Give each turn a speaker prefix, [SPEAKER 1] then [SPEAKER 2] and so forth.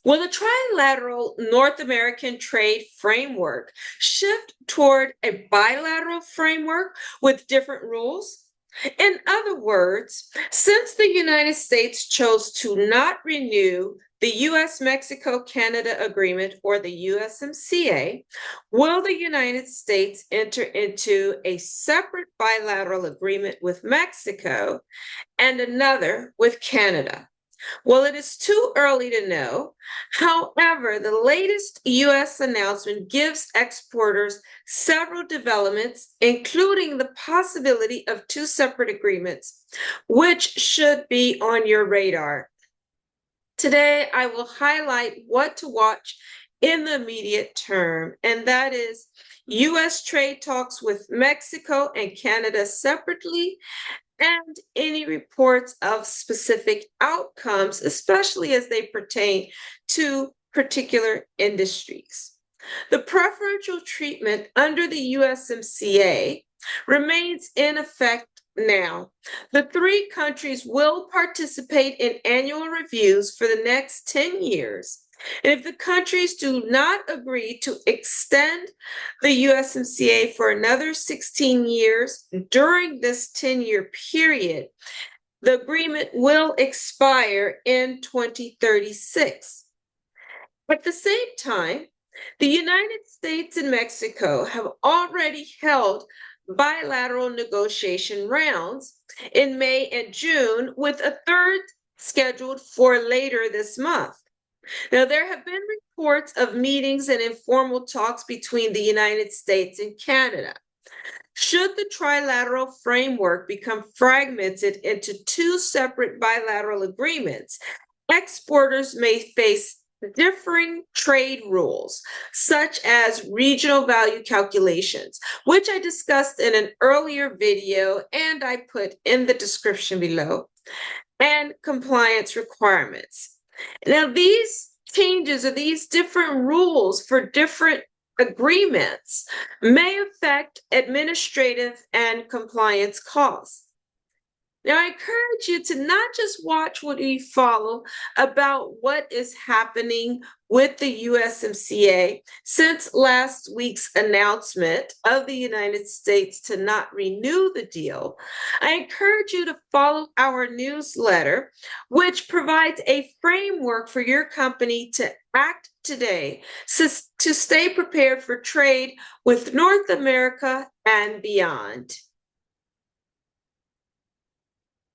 [SPEAKER 1] Will the trilateral North American trade framework shift toward a bilateral framework with different rules? In other words, since the United States chose to not renew the US-Mexico-Canada Agreement, or the USMCA, will the United States enter into a separate bilateral agreement with Mexico and another with Canada? Well, it is too early to know. However, the latest U.S. announcement gives exporters several developments, including the possibility of two separate agreements, which should be on your radar. Today, I will highlight what to watch in the immediate term, and that is U.S. trade talks with Mexico and Canada separately, and any reports of specific outcomes, especially as they pertain to particular industries. The preferential treatment under the USMCA remains in effect now. The three countries will participate in annual reviews for the next 10 years. And if the countries do not agree to extend the USMCA for another 16 years during this 10-year period, the agreement will expire in 2036. At the same time, the United States and Mexico have already held bilateral negotiation rounds in May and June, with a third scheduled for later this month. Now, there have been reports of meetings and informal talks between the United States and Canada. Should the trilateral framework become fragmented into two separate bilateral agreements, exporters may face differing trade rules, such as regional value calculations, which I discussed in an earlier video and I put in the description below, and compliance requirements. Now, these changes or these different rules for different agreements may affect administrative and compliance costs. Now, I encourage you to not just watch what we follow about what is happening with the USMCA since last week's announcement of the United States to not renew the deal. I encourage you to follow our newsletter, which provides a framework for your company to act today to stay prepared for trade with North America and beyond.